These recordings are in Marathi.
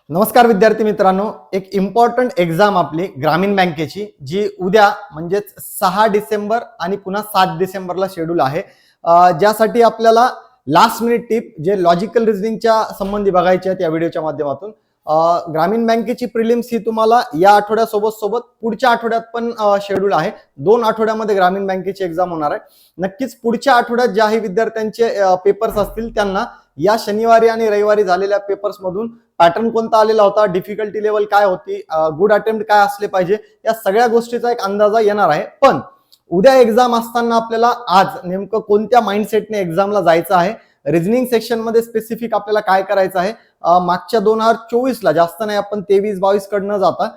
नमस्कार विद्यार्थी मित्रांनो, एक इम्पॉर्टंट एक्झाम आपली ग्रामीण बँकेची जी उद्या म्हणजेच 6 डिसेंबर आणि पुन्हा 7 डिसेंबरला शेड्यूल आहे. ज्यासाठी आपल्याला लास्ट मिनिट टिप जे लॉजिकल रिझनिंगच्या संबंधी बघायचे आहेत या व्हिडिओच्या माध्यमातून. ग्रामीण बँकेची प्रिलिम्स ही तुम्हाला या आठवड्यासोबत सोबत पुढच्या आठवड्यात पण शेड्यूल आहे. 2 आठवड्यामध्ये ग्रामीण बँकेची एक्झाम होणार आहे. नक्कीच पुढच्या आठवड्यात ज्याही विद्यार्थ्यांचे पेपर्स असतील त्यांना या शनिवारी आणि रविवारी झालेल्या पेपर्स मधून पॅटर्न कोणता आलेला होता, डिफिकल्टी लेवल काय होती, गुड अटेम्प्ट काय असले पाहिजे, या सगळ्या गोष्टीचा एक अंदाजा येणार आहे. पण उद्या एक्झाम असताना आपल्याला आज नेमकं कोणत्या माइंडसेटने एक्झामला जायचं आहे, रिझनिंग सेक्शन मध्ये स्पेसिफिक आपल्याला काय करायचं आहे. मागच्या 2024 ला जास्त नाही, आपण 23-22 कडनं जाता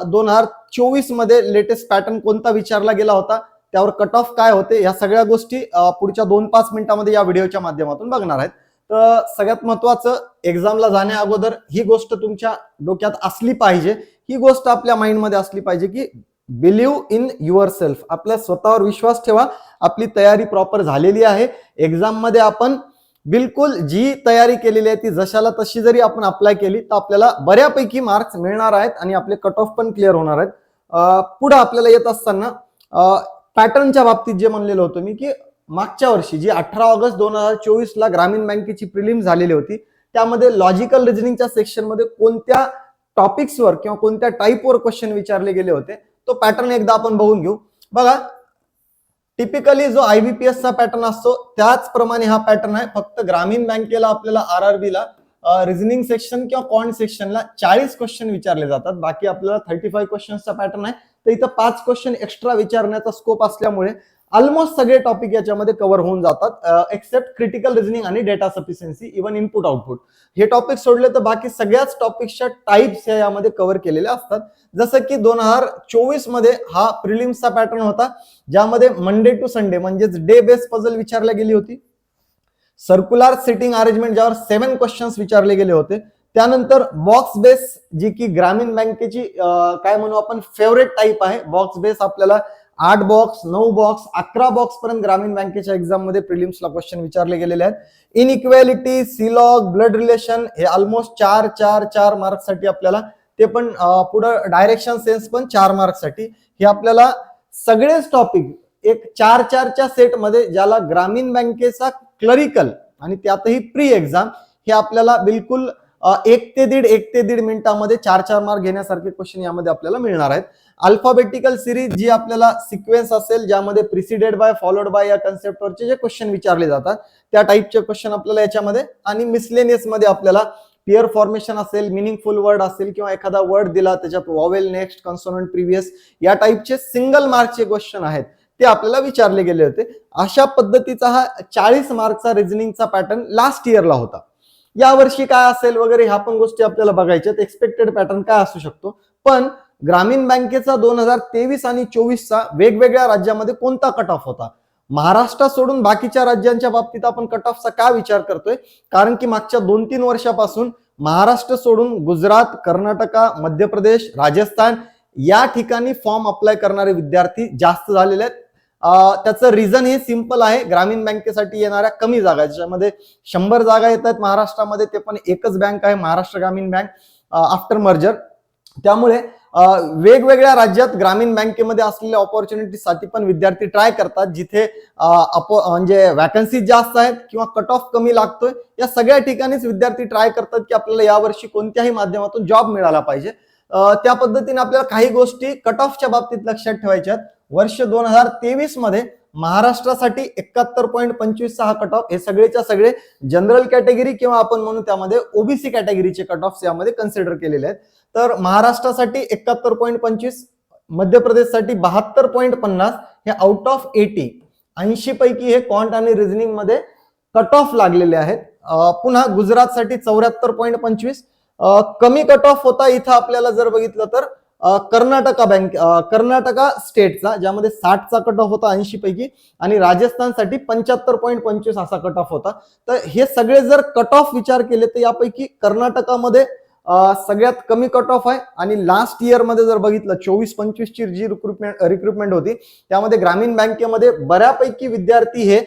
2024 मध्ये लेटेस्ट पॅटर्न कोणता विचारला गेला होता, त्यावर कट ऑफ काय होते, या सगळ्या गोष्टी पुढच्या 2-5 मिनिटांमध्ये या व्हिडिओच्या माध्यमातून बघणार आहेत. तर सगळ्यात महत्वाचं, एक्झामला जाण्या अगोदर ही गोष्ट तुमच्या डोक्यात असली पाहिजे, ही गोष्ट आपल्या माइंडमध्ये असली पाहिजे की बिलीव्ह इन युअर सेल्फ. आपल्या स्वतःवर विश्वास ठेवा. आपली तयारी प्रॉपर झालेली आहे. एक्झाम मध्ये आपण बिलकुल जी तयारी केलेली आहे ती जशाला तशी जरी आपण अप्लाय केली तर आपल्याला बऱ्यापैकी मार्क्स मिळणार आहेत आणि आपले कट ऑफ पण क्लिअर होणार आहेत. पुढे आपल्याला येत असताना पॅटर्नच्या बाबतीत जे म्हणलेलं होतं मी की मागच्या वर्षी जी 18 ऑगस्ट 2024 ला ग्रामीण बँकेची प्रिलिम्स झालेली होती, त्यामध्ये लॉजिकल रिझनिंगच्या सेक्शन मध्ये कोणत्या टॉपिक्सवर किंवा कोणत्या टाईपवर क्वेश्चन विचारले गेले होते तो पॅटर्न एकदा आपण बघून घेऊ. बघा, टिपिकली जो IBPS चा पॅटर्न असतो त्याचप्रमाणे हा पॅटर्न आहे. फक्त ग्रामीण बँकेला आपल्याला RRB ला रिझनिंग सेक्शन किंवा क्वांट सेक्शनला 40 क्वेश्चन विचारले जातात. बाकी आपल्याला 35 क्वेश्चन्सचा पॅटर्न आहे. तर इथं 5 क्वेश्चन एक्स्ट्रा विचारण्याचा स्कोप असल्यामुळे ऑलमोस्ट सगळे टॉपिक याच्यामध्ये कव्हर होऊन जातात, एक्सेप्ट क्रिटिकल रिझनिंग आणि data sufficiency, even input output. हे टॉपिक सोडले तर बाकी सगळ्याच टॉपिक्सच्या टाइप्स यामध्ये कव्हर केलेल्या असतात. जसं की 2024 मध्ये हा प्रिलिम्सचा पॅटर्न होता, ज्यामध्ये मंडे टू संडे म्हणजेच डे बेस पझल विचारली गेली होती. सर्क्युलर सिटिंग अरेंजमेंट ज्यावर 7 क्वेश्चन्स विचारले गेले होते. त्यानंतर बॉक्स बेस, जी की ग्रामीण बँकेची काय म्हणू आपण फेवरेट टाईप आहे. बॉक्स बेस आपल्याला 8 बॉक्स, 9 बॉक्स, 11 बॉक्स पर्यंत ग्रामीण बँकेच्या एक्झाम मध्ये प्रिलिम्सला क्वेश्चन विचारले गेलेले आहेत. इनइक्वॅलिटी, सीलॉग, ब्लड रिलेशन हे ऑलमोस्ट 4 मार्क्स साठी आपल्याला, ते पण पुढे डायरेक्शन सेन्स पण 4 मार्क्स साठी. हे आपल्याला सगळेच टॉपिक एक 4-4च्या सेट मध्ये, ज्याला ग्रामीण बँकेचा क्लरिकल आणि त्यातही प्री एक्झाम, हे आपल्याला बिलकुल 1 ते 1.5 मिनिटांमध्ये 4 मार्क घेण्यासारखे क्वेश्चन यामध्ये आपल्याला मिळणार आहेत. अल्फाबेटिकल सिरीज जी आपल्याला सिक्वेन्स असेल, ज्यामध्ये प्रिसिडेड बाय, फॉलोड बाय या कन्सेप्टवरचे जे क्वेश्चन विचारले जातात त्या टाईपचे क्वेश्चन आपल्याला याच्यामध्ये, आणि मिसलेनियस मध्ये आपल्याला पेअर फॉर्मेशन असेल, मिनिंगफुल वर्ड असेल किंवा एखादा वर्ड दिला त्याच्यात वॉवेल नेक्स्ट, कॉन्सोनंट प्रिव्हियस या टाईपचे सिंगल मार्कचे क्वेश्चन आहेत ते आपल्याला विचारले गेले होते. अशा पद्धतीचा हा 40 मार्कचा रिझनिंगचा पॅटर्न लास्ट इयरला होता. या वर्षी काय असेल वगैरे ह्या पण गोष्टी आपल्याला बघायच्यात. एक्सपेक्टेड पॅटर्न काय असू शकतो. पण ग्रामीण बँकेचा 2023 आणि 24चा वेगवेगळ्या राज्यामध्ये कोणता कट ऑफ होता, महाराष्ट्र सोडून बाकीच्या राज्यांच्या बाबतीत आपण कट ऑफचा का विचार करतोय, कारण की मागच्या 2-3 वर्षापासून महाराष्ट्र सोडून गुजरात, कर्नाटका, मध्य प्रदेश, राजस्थान या ठिकाणी फॉर्म अप्लाय करणारे विद्यार्थी जास्त झालेले आहेत. त्याचं रिझन हे सिंपल आहे. ग्रामीण बँकेसाठी येणाऱ्या कमी जागा, ज्याच्यामध्ये 100 जागा येतात महाराष्ट्रामध्ये, ते पण एकच बँक आहे महाराष्ट्र ग्रामीण बँक आफ्टर मर्जर. त्यामुळे वेगवेगळ्या राज्यात ग्रामीण बँकेमध्ये असलेल्या ऑपॉर्च्युनिटीसाठी पण विद्यार्थी ट्राय करतात, जिथे म्हणजे वॅकन्सी जास्त आहेत किंवा कट ऑफ कमी लागतोय. या सगळ्या ठिकाणीच विद्यार्थी ट्राय करतात की आपल्याला यावर्षी कोणत्याही माध्यमातून जॉब मिळाला पाहिजे. त्या पद्धतीने आपल्याला काही गोष्टी कट ऑफच्या बाबतीत लक्षात ठेवायच्या आहेत. वर्ष 2023 मध्ये महाराष्ट्रासाठी 71.25 हा कट ऑफ, हे सगळेच्या सगळे जनरल कॅटेगरी किंवा आपण म्हणू त्यामध्ये ओबीसी कॅटेगरीचे कट ऑफ यामध्ये कन्सिडर केलेले आहेत. तर महाराष्ट्रासाठी 71.25, मध्य प्रदेशसाठी 72.50 हे आउट ऑफ 80 पैकी हे क्वांट आणि रिझनिंग मध्ये कट ऑफ लागलेले आहेत. पुन्हा गुजरातसाठी 74.25 कमी कट ऑफ होता इथं आपल्याला जर बघितलं तर कर्नाटका स्टेटचा, ज्यामध्ये 60चा कट ऑफ होता 80 पैकी, आणि राजस्थानसाठी 75.25 असा कट ऑफ होता. तर हे सगळे जर कट ऑफ विचार केले तर यापैकी कर्नाटकामध्ये सगळ्यात कमी कट ऑफ आहे. आणि लास्ट इयर मध्ये जर बघितलं 24-25 ची जी रिक्रुटमेंट होती त्यामध्ये ग्रामीण बँकेमध्ये बऱ्यापैकी विद्यार्थी हे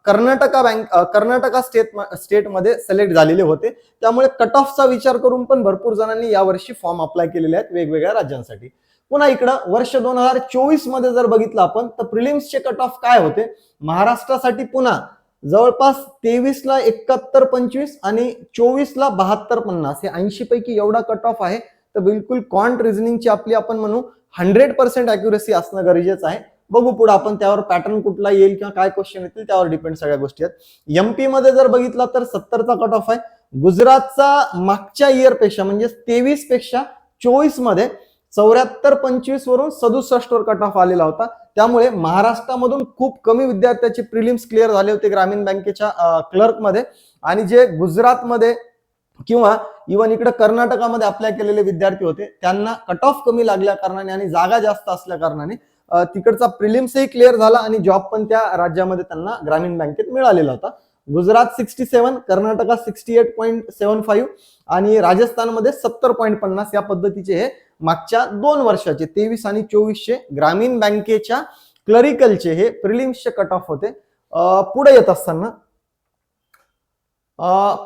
कर्नाटका स्टेटमध्ये सिलेक्ट झालेले होते. त्यामुळे कट ऑफचा विचार करून पण भरपूर जणांनी यावर्षी फॉर्म अप्लाय केलेले आहेत वेगवेगळ्या राज्यांसाठी. पुन्हा इकडं वर्ष 2024 मध्ये जर बघितलं आपण तर प्रिलिम्सचे कट ऑफ काय होते. महाराष्ट्रासाठी पुन्हा जवळपास 23 ला 71 25 आणि 24 ला 72 50 हे 80 पैकी एवढा कट ऑफ आहे. तर बिलकुल क्वांट रिझनिंगची आपली आपण म्हणू 100% अॅक्युरेसी असणं गरजेचं आहे. बघू पुढे आपण त्यावर पॅटर्न कुठला येईल किंवा काय क्वेश्चन येतील त्यावर डिपेंड सगळ्या गोष्टी आहेत. एमपी मध्ये जर बघितला तर 70चा कट ऑफ आहे. गुजरातचा मागच्या इयर पेक्षा म्हणजे 23 पेक्षा 24 मध्ये 74 25 वरून 67 वर कट ऑफ आलेला होता. त्यामुळे महाराष्ट्रामधून खूप कमी विद्यार्थ्याचे प्रिलिम्स क्लिअर झाले होते ग्रामीण बँकेच्या क्लर्कमध्ये. आणि जे गुजरातमध्ये किंवा इव्हन इकडे कर्नाटकामध्ये अप्लाय केलेले विद्यार्थी होते त्यांना कट ऑफ कमी लागल्या कारणाने आणि जागा जास्त असल्या कारणाने तिकडचा प्रिलिम्सही क्लिअर झाला आणि जॉब पण त्या राज्यामध्ये त्यांना ग्रामीण बँकेत मिळालेला होता. गुजरात 67, कर्नाटका 68.75 आणि राजस्थानमध्ये 70.50 या पद्धतीचे हे मागच्या 2 वर्षाचे 23 आणि 24चे ग्रामीण बँकेच्या क्लरिकलचे हे प्रिलिम्सचे कट ऑफ होते. पुढे येत असताना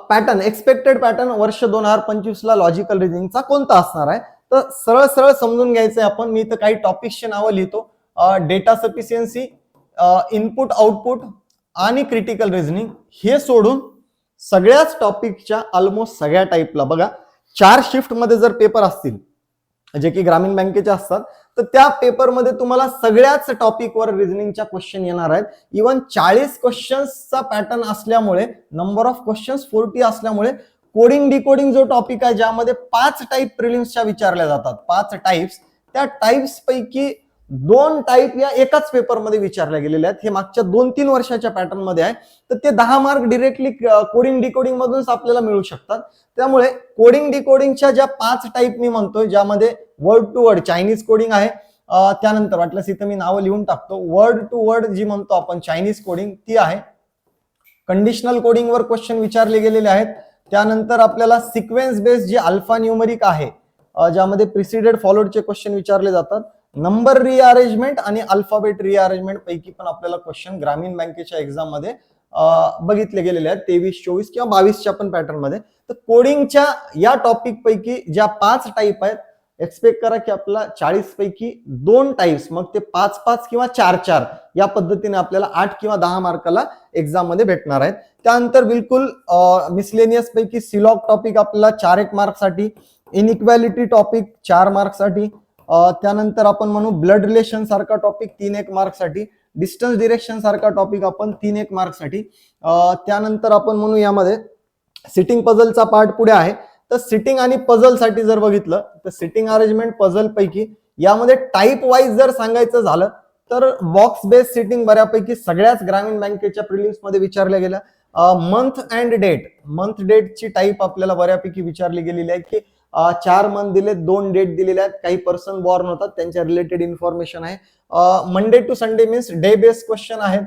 पॅटर्न एक्सपेक्टेड पॅटर्न वर्ष 2025 ला लॉजिकल रिझनिंगचा कोणता असणार आहे. तर सरळ सरळ समजून घ्यायचंय आपण. मी इथं काही टॉपिक्सचे नावं लिहितो. डेटा सफिशियन्सी, इनपुट आउटपुट आणि क्रिटिकल रिझनिंग हे सोडून सगळ्याच टॉपिकच्या ऑलमोस्ट सगळ्या टाईपला बघा 4 शिफ्ट मध्ये जर पेपर असतील जे की ग्रामीण बँकेचे असतात तर त्या पेपरमध्ये तुम्हाला सगळ्याच टॉपिकवर रिझनिंगच्या क्वेश्चन येणार आहेत. इव्हन 40 क्वेश्चन्सचा पॅटर्न असल्यामुळे नंबर ऑफ क्वेश्चन्स 40 असल्यामुळे कोडिंग डिकोडिंग जो टॉपिक आहे ज्यामध्ये 5 टाईप प्रिलिम्सच्या विचारल्या जातात 5 टाईप्स त्या टाईप्स पैकी 2 टाईप या एकाच पेपरमध्ये विचारल्या गेलेल्या आहेत. हे मागच्या 2-3 वर्षाच्या पॅटर्न मध्ये आहे. तर ते 10 मार्क डिरेक्टली कोडिंग डिकोडिंग मधूनच आपल्याला मिळू शकतात. त्यामुळे कोडिंग डिकोडिंगच्या ज्या 5 टाईप मी म्हणतोय ज्यामध्ये word to word Chinese coding आहे. त्यानंतर वाटल्यास इथं मी नावं लिहून टाकतो. वर्ड टू वर्ड जी म्हणतो आपण चायनीज कोडिंग ती आहे. कंडिशनल कोडिंग वर क्वेश्चन विचारले गेलेले आहेत. त्यानंतर आपल्याला सिक्वेन्स बेस्ड जे अल्फा न्यूमरिक आहे ज्यामध्ये प्रिसिडेड फॉलोडचे क्वेश्चन विचारले जातात. नंबर रिअरेंजमेंट आणि अल्फाबेट रिअरेंजमेंट पैकी पण आपल्याला क्वेश्चन ग्रामीण बँकेच्या एक्झाम मध्ये बघितले गेलेले आहेत 23 24 किंवा 22च्या पण पॅटर्न मध्ये. तर कोडिंगच्या या टॉपिक पैकी ज्या 5 टाईप आहेत एक्सपेक्ट करा की आपल्याला 40 पैकी 2 टाईप्स मग ते 5-5 किंवा 4-4 या पद्धतीने आपल्याला 8 किंवा 10 मार्काला एक्झाम मध्ये भेटणार आहेत. त्यानंतर बिलकुल मिसलेनियस पैकी सिलॉग टॉपिक आपल्याला 4-1 मार्कसाठी, इनइक्वॅलिटी टॉपिक 4 मार्कसाठी, त्यानंतर आपण म्हणू ब्लड रिलेशन सारखा टॉपिक 3-1 मार्कसाठी, डिस्टन्स डिरेक्शन सारखा टॉपिक आपण 3-1 मार्कसाठी. त्यानंतर आपण म्हणू यामध्ये सिटिंग पझलचा पार्ट पुढे आहे. तर सिटिंग आणि पझल साठी जर बघितलं तर सिटिंग अरेंजमेंट पझल पैकी यामध्ये टाईप वाईज जर सांगायचं झालं तर बॉक्स बेस्ड सिटिंग बऱ्यापैकी सगळ्याच ग्रामीण बँकेच्या प्रिलिम्स मध्ये विचारल्या गेल्या. मंथ डेटची टाईप आपल्याला बऱ्यापैकी विचारली गेलेली आहे की 4 मंथ दिले 2 डेट दिलेले आहेत. काही पर्सन बॉर्न होतात त्यांच्या रिलेटेड इन्फॉर्मेशन आहे. Monday to Sunday means day based question आहेत.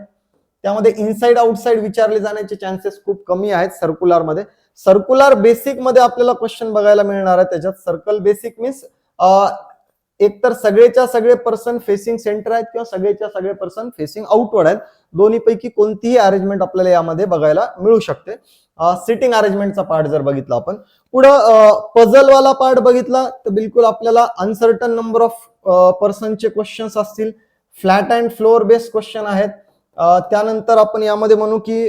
त्यामध्ये इनसाइड आउटसाइड विचारले जाण्याचे चान्सेस खूप कमी आहेत. सर्क्युलर मध्ये सर्क्युलर बेसिक मध्ये आपल्याला क्वेश्चन बघायला मिळणार आहे. त्याच्यात सर्कल बेसिक मीन्स एकतर सगळेच्या सगळे पर्सन फेसिंग सेंटर आहेत किंवा सगळेच्या सगळे पर्सन फेसिंग आउटवर्ड आहेत. दोन्ही पैकी कोणतीही अरेंजमेंट आपल्याला यामध्ये बघायला मिळू शकते. सिटिंग अरेंजमेंटचा पार्ट जर बघितला आपण पुढं पझल वाला पार्ट बघितला तर बिलकुल आपल्याला अनसर्टन नंबर ऑफ पर्सनचे क्वेश्चन्स असतील. Flat and floor based question आहेत. त्यानंतर आपण यामध्ये म्हणू की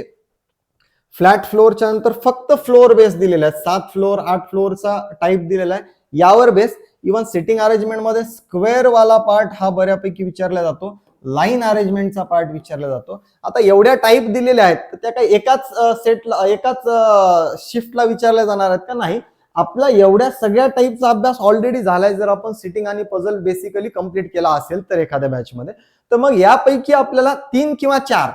फ्लॅट फ्लोअरच्या नंतर फक्त फ्लोअर बेस दिलेला आहे. 7 फ्लोअर 8 फ्लोअरचा टाईप दिलेला आहे यावर बेस. इव्हन सिटिंग अरेंजमेंट मध्ये स्क्वेअर वाला पार्ट हा बऱ्यापैकी विचारला जातो. लाईन अरेंजमेंटचा पार्ट विचारला जातो. आता एवढ्या टाईप दिलेल्या आहेत तर त्या काही एकाच सेटला एकाच शिफ्टला विचारल्या जाणार आहेत का नाही. आपला एवढ्या सगळ्या टाईपचा अभ्यास ऑलरेडी झालाय जर आपण सिटिंग आणि पझल बेसिकली कंप्लीट केला असेल तर एखाद्या बॅच मध्ये. तर मग यापैकी आपल्याला 3 किंवा 4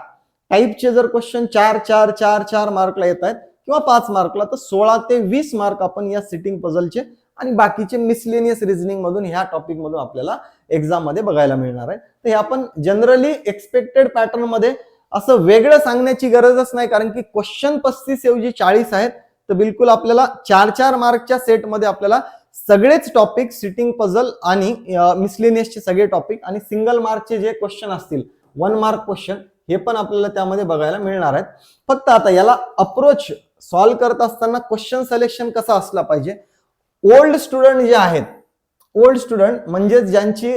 टाईपचे जर क्वेश्चन 4 मार्कला येत आहेत किंवा 5 मार्कला तर 16 ते 20 मार्क आपण या सिटिंग पझलचे आणि बाकीचे मिसलेनियस रिझनिंग मधून ह्या टॉपिक मधून आपल्याला एक्झाम मध्ये बघायला मिळणार आहे. तर हे आपण जनरली एक्सपेक्टेड पॅटर्न मध्ये असं वेगळं सांगण्याची गरजच नाही कारण की क्वेश्चन 35 ऐवजी 40 आहेत. तर बिलकुल आपल्याला 4 मार्कच्या सेटमध्ये आपल्याला सगळेच टॉपिक सिटिंग पझल आणि मिसलेनियसचे सगळे टॉपिक आणि सिंगल मार्कचे जे क्वेश्चन असतील 1 मार्क क्वेश्चन हे पण आपल्याला त्यामध्ये बघायला मिळणार आहेत. फक्त आता याला अप्रोच सॉल्व्ह करत असताना क्वेश्चन सिलेक्शन कसं असलं पाहिजे. ओल्ड स्टुडंट जे आहेत, ओल्ड स्टुडंट म्हणजे ज्यांची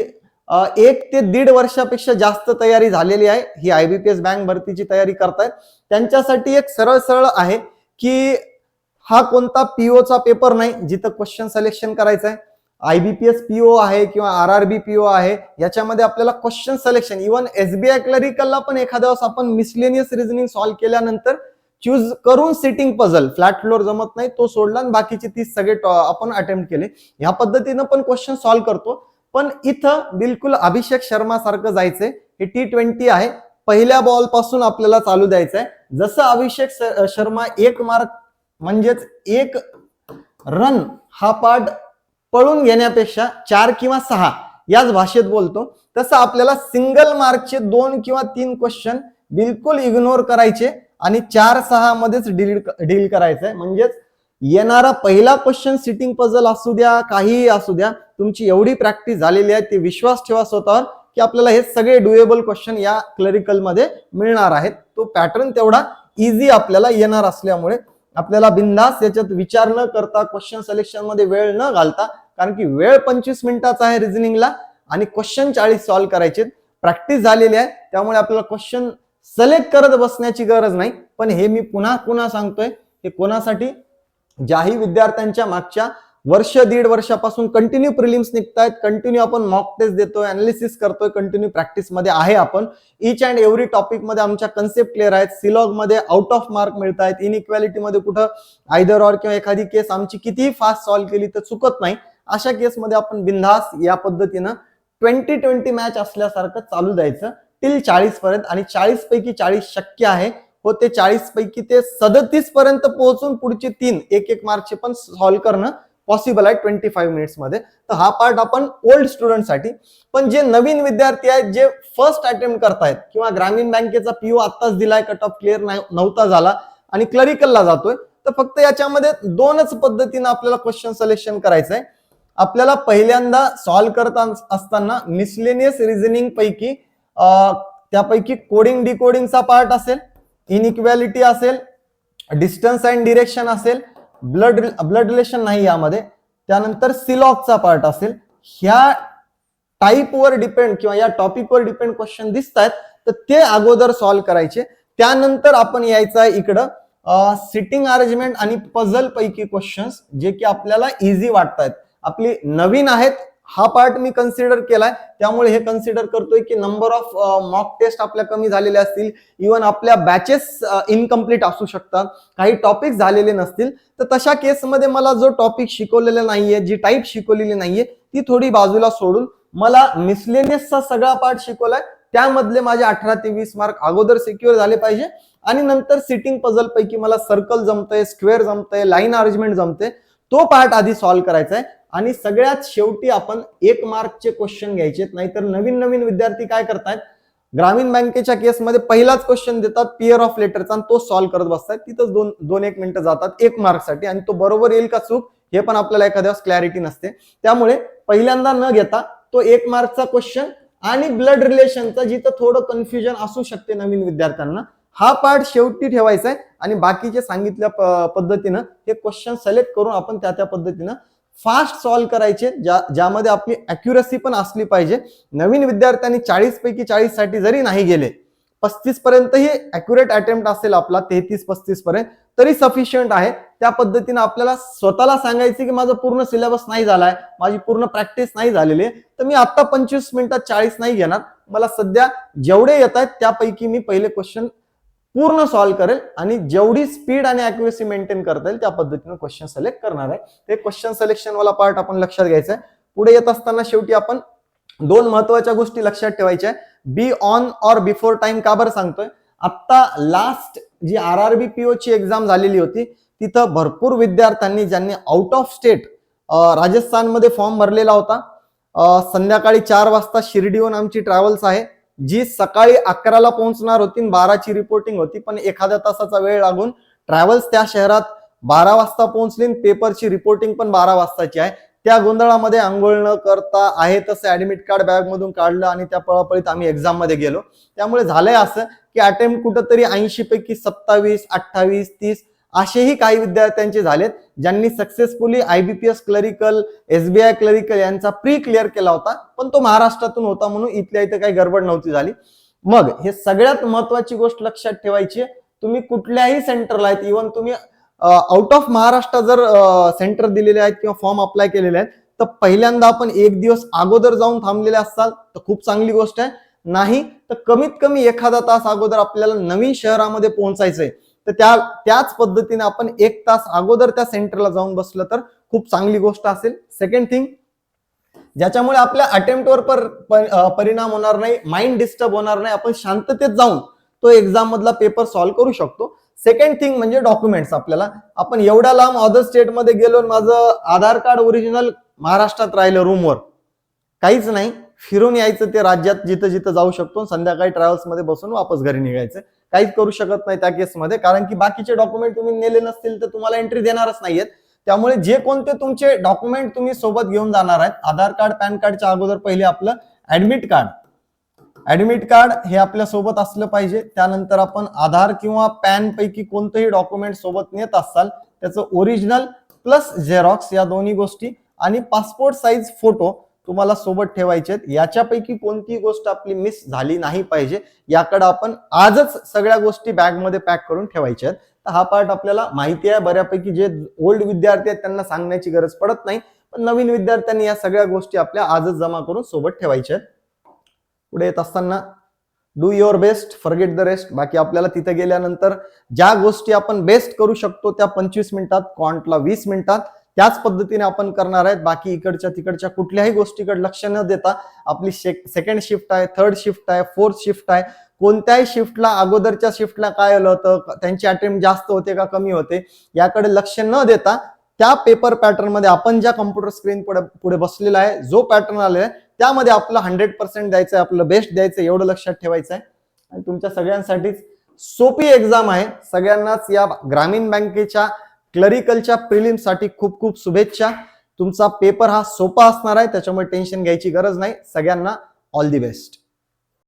1 ते 1.5 वर्षापेक्षा जास्त तयारी झालेली आहे, ही IBPS बँक भरतीची तयारी करतायत, त्यांच्यासाठी एक सरळ सरळ आहे की हा कोणता पीओचा पेपर नाही जिथं क्वेश्चन सिलेक्शन करायचं आहे. IBPS PO आहे किंवा RRB PO आहे, याच्यामध्ये आपल्याला क्वेश्चन सिलेक्शन, इव्हन SBI क्लरिकलला पण एखाद्या वेळेस आपण मिसलेनियस रिझनिंग सॉल्व्ह केल्यानंतर चूज करून सिटिंग पझल, फ्लॅट फ्लोर जमत नाही तो सोडला आणि बाकीचे 30 सगळे आपण अटेम्प्ट केले. ह्या पद्धतीनं पण क्वेश्चन सॉल्व्ह करतो. पण इथं बिलकुल अभिषेक शर्मा सारखं जायचंय. हे T20 आहे, पहिल्या बॉल पासून आपल्याला चालू द्यायचंय. जसं अभिषेक शर्मा 1 मार्क म्हणजेच 1 रन हा पार्ट पळून घेण्यापेक्षा 4 किंवा 6 याच भाषेत बोलतो, तसं आपल्याला सिंगल मार्कचे 2 किंवा 3 क्वेश्चन बिलकुल इग्नोर करायचे आणि 4-6 मध्येच डील करायचंय. म्हणजेच येणारा पहिला क्वेश्चन सिटिंग पझल असू द्या, काहीही असू द्या, तुमची एवढी प्रॅक्टिस झालेली आहे, ते विश्वास ठेवा स्वतःवर की आपल्याला हे सगळे डुएबल क्वेश्चन या क्लरिकल मध्ये मिळणार आहेत. तो पॅटर्न तेवढा इझी आपल्याला येणार असल्यामुळे आपल्याला बिंदास याच्यात विचार न करता क्वेश्चन सिलेक्शन मध्ये वेळ न घालता, कारण की वेळ 25 मिनिटाचा आहे रिझनिंगला आणि क्वेश्चन 40 सॉल्व्ह करायचे, प्रॅक्टिस झालेली आहे, त्यामुळे आपल्याला क्वेश्चन सिलेक्ट करत बसण्याची गरज नाही. पण हे मी पुन्हा सांगतोय, हे कोणासाठी, ज्याही विद्यार्थ्यांच्या मागच्या 1-1.5 वर्षापासून कंटिन्यू प्रिलिम्स निघतायत, कंटिन्यू आपण मॉक टेस्ट देतोय, अनालिसिस करतोय, कंटिन्यू प्रॅक्टिस मध्ये आहे आपण. इच अँड एव्हरी टॉपिक मध्ये आमच्या कन्सेप्ट क्लिअर आहेत. सिलॉग मध्ये आउट ऑफ मार्क मिळत आहेत. इनइक्वॅलिटी मध्ये कुठं आयदर ऑर किंवा एखादी केस आमची कितीही फास्ट सॉल्व्ह केली तर चुकत नाही. अशा केसमध्ये आपण बिंदास या पद्धतीनं 20-20 मॅच असल्यासारखं चालू द्यायचं टिल 40 पर्यंत. आणि 40 पैकी 40 शक्य आहे, हो ते 40 पैकी ते 37 पर्यंत पोहोचून पुढचे 3 1-1 मार्कचे पण सॉल्व्ह करणं पॉसिबल आहे 25 मिनिट्स मध्ये. तर हा पार्ट आपण ओल्ड स्टुडंटसाठी. पण जे नवीन विद्यार्थी आहेत, जे फर्स्ट अटेम्प्ट करतायत किंवा ग्रामीण बँकेचा PO आत्ताच दिलाय, कट ऑफ क्लिअर नव्हता झाला आणि क्लरिकलला जातोय, तर फक्त याच्यामध्ये 2च पद्धतीनं आपल्याला क्वेश्चन सिलेक्शन करायचंय. आपल्याला पहिल्यांदा सॉल्व्ह करत असताना मिसलेनियस रिझनिंग पैकी त्यापैकी कोडिंग डिकोडिंगचा पार्ट असेल, इनइक्वॅलिटी असेल, डिस्टन्स अँड डिरेक्शन असेल, ब्लड रिलेशन नाही यामध्ये, त्यानंतर सिलॉगचा पार्ट असेल. ह्या टाईपवर डिपेंड किंवा या टॉपिकवर डिपेंड क्वेश्चन दिसतायत, तर ते अगोदर सॉल्व्ह करायचे. त्यानंतर आपण यायचं आहे इकडं सिटिंग अरेंजमेंट आणि पझल पैकी क्वेश्चन्स जे की आपल्याला इझी वाटतायत, आपली नवीन आहेत, हा पार्ट मी कन्सिडर केलाय. त्यामुळे हे कन्सिडर करतोय की नंबर ऑफ मॉक टेस्ट आपल्या कमी झालेले असतील, इव्हन आपल्या बॅचेस इनकम्प्लीट असू शकतात, काही टॉपिक झालेले नसतील, तर तशा केसमध्ये मला जो टॉपिक शिकवलेला नाहीये, जी टाईप शिकवलेली नाहीये, ती थोडी बाजूला सोडून मला मिसलेनियसचा सगळा पार्ट शिकवलाय, त्यामधले माझे 18 ते 20 मार्क अगोदर सिक्युअर झाले पाहिजे. आणि नंतर सिटिंग पझल पैकी मला सर्कल जमतंय, स्क्वेअर जमतंय, लाईन अरेंजमेंट जमते, तो पार्ट आधी सॉल्व्ह करायचा आहे. आणि सगळ्यात शेवटी आपण 1 मार्कचे क्वेश्चन घ्यायचे. नाहीतर नवीन विद्यार्थी काय करतायत, ग्रामीण बँकेच्या केसमध्ये पहिलाच क्वेश्चन देतात पेअर ऑफ लेटरचा आणि तो सॉल्व्ह करत बसतात, तिथंच 2-1 मिनिटं जातात 1 मार्कसाठी, आणि तो बरोबर येईल का चूक हे पण आपल्याला एखाद्या क्लॅरिटी नसते. त्यामुळे पहिल्यांदा न घेता तो 1 मार्कचा क्वेश्चन आणि ब्लड रिलेशनचा, जिथं थोडं कन्फ्युजन असू शकते नवीन विद्यार्थ्यांना, हा पार्ट शेवटी ठेवायचा आहे. आणि बाकीचे सांगितल्या पद्धतीनं हे क्वेश्चन सिलेक्ट करून आपण त्या पद्धतीनं फास्ट सॉल्व्ह करायचे, ज्यामध्ये आपली अॅक्युरसी पण असली पाहिजे. नवीन विद्यार्थ्यांनी 40 पैकी 40 साठी जरी नाही गेले, 35 पर्यंतही अॅक्युरेट अटेम्प्ट असेल आपला, 33-35 पर्यंत, तरी सफिशियंट आहे. त्या पद्धतीनं आपल्याला स्वतःला सांगायचे की माझं पूर्ण सिलेबस नाही झालाय, माझी पूर्ण प्रॅक्टिस नाही झालेली आहे, तर मी आता 25 मिनिटात 40 नाही घेणार, मला सध्या जेवढे येत आहेत त्यापैकी मी पहिले क्वेश्चन पूर्ण सॉल्व्ह करेल आणि जेवढी स्पीड आणि अॅक्युरसी मेंटेन करता येईल त्या पद्धतीने क्वेश्चन सिलेक्ट करणार आहे. ते क्वेश्चन सिलेक्शन वाला पार्ट आपण लक्षात घ्यायचा आहे. पुढे येत असताना शेवटी आपण 2 महत्वाच्या गोष्टी लक्षात ठेवायच्या. Be on or before time का बरं सांगतोय, आता लास्ट जी RRB PO ची एक्झाम झालेली होती, तिथं भरपूर विद्यार्थ्यांनी ज्यांनी आउट ऑफ स्टेट राजस्थानमध्ये फॉर्म भरलेला होता, संध्याकाळी 4 वाजता शिर्डीहून आमची ट्रॅव्हल्स आहे, जी सकाळी 11ला पोहोचणार होती, 12ची रिपोर्टिंग होती, पण एखाद्या तासाचा वेळ लागून ट्रॅव्हल्स त्या शहरात 12 वाजता पोहोचली, पेपरची रिपोर्टिंग पण 12 वाजताची आहे. त्या गोंधळामध्ये आंघोळ न करता आहे तसं ऍडमिट कार्ड बॅग मधून काढलं आणि त्या पळापळीत आम्ही एक्झाम मध्ये गेलो. त्यामुळे झालंय असं की अटेम्प्ट कुठंतरी 80 पैकी 27, 28, 30 असेही काही विद्यार्थ्यांचे झालेत ज्यांनी successfully IBPS clerical, SBI clerical यांचा प्री क्लिअर केला होता, पण तो महाराष्ट्रातून होता म्हणून इथल्या इथे काही गडबड नव्हती झाली. मग हे सगळ्यात महत्वाची गोष्ट लक्षात ठेवायची, तुम्ही कुठल्याही सेंटरला आहेत, इव्हन तुम्ही आउट ऑफ महाराष्ट्र जर सेंटर दिलेले आहेत किंवा फॉर्म अप्लाय केलेले आहेत, तर पहिल्यांदा आपण एक दिवस अगोदर जाऊन थांबलेले असाल तर खूप चांगली गोष्ट आहे. नाही तर कमीत कमी एखादा तास अगोदर आपल्याला नवीन शहरामध्ये पोहोचायचंय, तर त्याच पद्धतीने आपण 1 तास अगोदर त्या सेंटरला जाऊन बसलं तर खूप चांगली गोष्ट असेल. सेकंड थिंग, ज्याच्यामुळे आपल्या अटेम्प्टवर परिणाम होणार नाही, माइंड डिस्टर्ब होणार नाही, आपण शांततेत जाऊन तो एक्झाम मधला पेपर सॉल्व्ह करू शकतो. सेकंड थिंग म्हणजे डॉक्युमेंट्स. आपण एवढ्या लांब अदर स्टेटमध्ये गेलो, माझं आधार कार्ड ओरिजिनल महाराष्ट्रात राहिलं रूमवर, काहीच नाही, फिरून यायचं ते राज्यात जिथं जिथं जाऊ शकतो, संध्याकाळी ट्रॅव्हल्स मध्ये बसून वापस घरी निघायचं. काहीच करू शकत नाही त्या केसमध्ये, कारण की बाकीचे डॉक्युमेंट तुम्ही नेले नसतील तर तुम्हाला एंट्री देणारच नाहीयेत. त्यामुळे जे कोणते तुमचे डॉक्युमेंट तुम्ही सोबत घेऊन जाणार आहेत, आधार कार्ड, पॅन कार्डच्या अगोदर पहिले आपलं ऍडमिट कार्ड हे आपल्या सोबत असलं पाहिजे. त्यानंतर आपण आधार किंवा पॅन पैकी कोणतंही डॉक्युमेंट सोबत नेत असाल त्याचं ओरिजिनल प्लस झेरॉक्स या दोन्ही गोष्टी आणि पासपोर्ट साईज फोटो तुम्हाला सोबत ठेवायचे आहेत. याच्यापैकी कोणतीही गोष्ट आपली मिस झाली नाही पाहिजे, याकडे आपण आजच सगळ्या गोष्टी बॅगमध्ये पॅक करून ठेवायच्या आहेत. तर हा पार्ट आपल्याला माहिती आहे बऱ्यापैकी, जे ओल्ड विद्यार्थी आहेत त्यांना सांगण्याची गरज पडत नाही, पण नवीन विद्यार्थ्यांनी या सगळ्या गोष्टी आपल्या आजच जमा करून सोबत ठेवायच्या आहेत. पुढे येत असताना do your best, forget the rest. बाकी आपल्याला तिथे गेल्यानंतर ज्या गोष्टी आपण बेस्ट करू शकतो त्या 25 मिनिटात, क्वांटला 20 मिनिटात, त्याच पद्धतीने आपण करणार आहेत. बाकी इकडच्या तिकडच्या कुठल्याही गोष्टीकडे लक्ष न देता आपली सेकंड शिफ्ट आहे, थर्ड शिफ्ट आहे, फोर्थ शिफ्ट आहे, कोणत्याही शिफ्टला अगोदरच्या शिफ्टला काय आलं होतं, त्यांचे अटेम्प्ट जास्त होते का कमी होते, याकडे लक्ष न देता त्या पेपर पॅटर्न मध्ये आपण ज्या कॉम्प्युटर स्क्रीन पुढे बसलेला आहे, जो पॅटर्न आलेला आहे त्यामध्ये आपलं 100% द्यायचं आहे, आपलं बेस्ट द्यायचं, एवढं लक्षात ठेवायचं आहे. आणि तुमच्या सगळ्यांसाठीच सोपी एक्झाम आहे. सगळ्यांनाच या ग्रामीण बँकेच्या क्लरिकलच्या प्रिलिम्ससाठी खूप खूप शुभेच्छा. तुमचा पेपर हा सोपा असणार आहे, त्याच्यामुळे टेन्शन घ्यायची गरज नाही. सगळ्यांना ऑल दी बेस्ट.